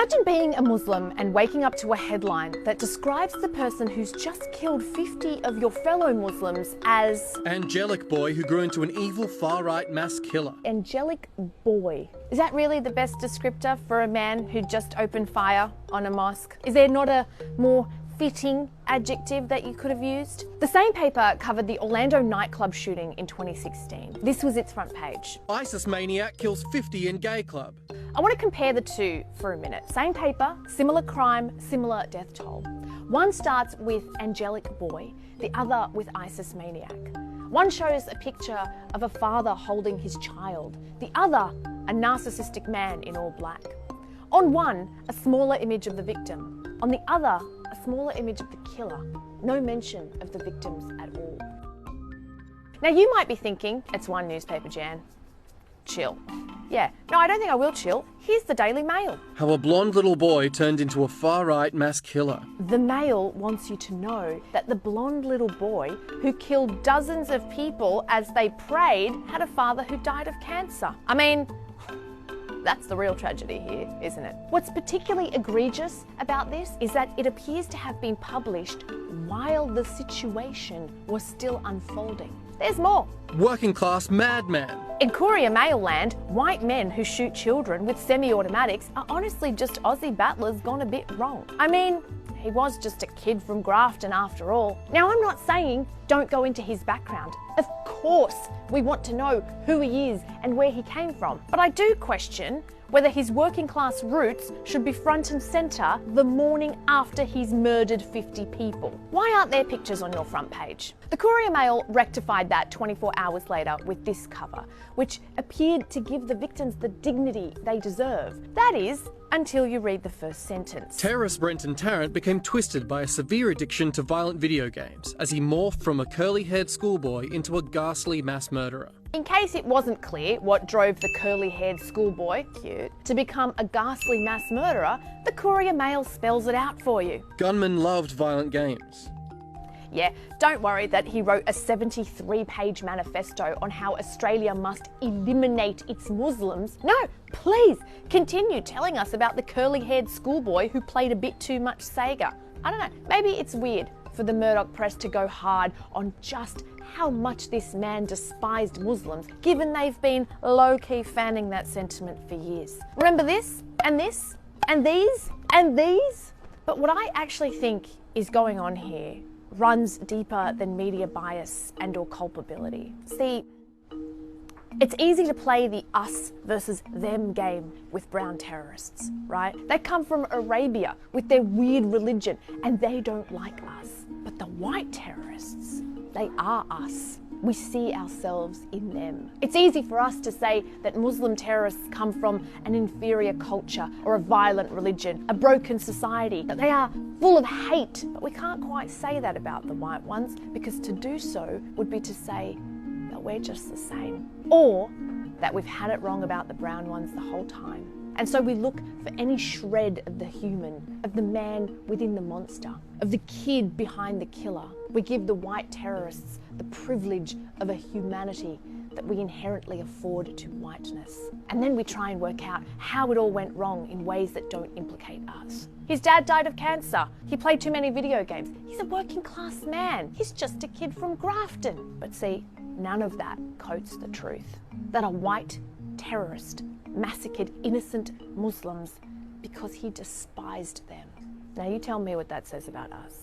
Imagine being a Muslim and waking up to a headline that describes the person who's just killed 50 of your fellow Muslims as angelic boy who grew into an evil far-right mass killer. Angelic boy. Is that really the best descriptor for a man who just opened fire on a mosque? Is there not a more fitting adjective that you could have used? The same paper covered the Orlando nightclub shooting in 2016. This was its front page. ISIS maniac kills 50 in gay club. I want to compare the two for a minute. Same paper, similar crime, similar death toll. One starts with angelic boy, the other with ISIS maniac. One shows a picture of a father holding his child, the other a narcissistic man in all black. On one, a smaller image of the victim. On the other, a smaller image of the killer. No mention of the victims at all. Now you might be thinking, it's one newspaper, Jan. Chill. Yeah, no, I don't think I will chill. Here's the Daily Mail. How a blonde little boy turned into a far-right mass killer. The Mail wants you to know that the blonde little boy who killed dozens of people as they prayed had a father who died of cancer. I mean, that's the real tragedy here, isn't it? What's particularly egregious about this is that it appears to have been published while the situation was still unfolding. There's more. Working class madman. In Courier Mail land, white men who shoot children with semi-automatics are honestly just Aussie battlers gone a bit wrong. I mean, he was just a kid from Grafton after all. Now, I'm not saying don't go into his background. Of course, we want to know who he is and where he came from. But I do question whether his working class roots should be front and centre the morning after he's murdered 50 people. Why aren't there pictures on your front page? The Courier Mail rectified that 24 hours later with this cover, which appeared to give the victims the dignity they deserve. That is, until you read the first sentence. Terrorist Brenton Tarrant became twisted by a severe addiction to violent video games as he morphed from a curly-haired schoolboy into a ghastly mass murderer. In case it wasn't clear what drove the curly-haired schoolboy, cute, to become a ghastly mass murderer, the Courier Mail spells it out for you. Gunman loved violent games. Yeah, don't worry that he wrote a 73-page manifesto on how Australia must eliminate its Muslims. No, please continue telling us about the curly-haired schoolboy who played a bit too much Sega. I don't know, maybe it's weird for the Murdoch press to go hard on just how much this man despised Muslims, given they've been low-key fanning that sentiment for years. Remember this, and this, and these, and these? But what I actually think is going on here runs deeper than media bias and or culpability. See, it's easy to play the us versus them game with brown terrorists, right? They come from Arabia with their weird religion and they don't like us. But the white terrorists, they are us. We see ourselves in them. It's easy for us to say that Muslim terrorists come from an inferior culture or a violent religion, a broken society, that they are full of hate. But we can't quite say that about the white ones, because to do so would be to say that we're just the same. Or that we've had it wrong about the brown ones the whole time. And so we look for any shred of the human, of the man within the monster, of the kid behind the killer. We give the white terrorists the privilege of a humanity that we inherently afford to whiteness. And then we try and work out how it all went wrong in ways that don't implicate us. His dad died of cancer. He played too many video games. He's a working class man. He's just a kid from Grafton. But see, none of that coats the truth. That a white terrorist massacred innocent Muslims because he despised them. Now you tell me what that says about us.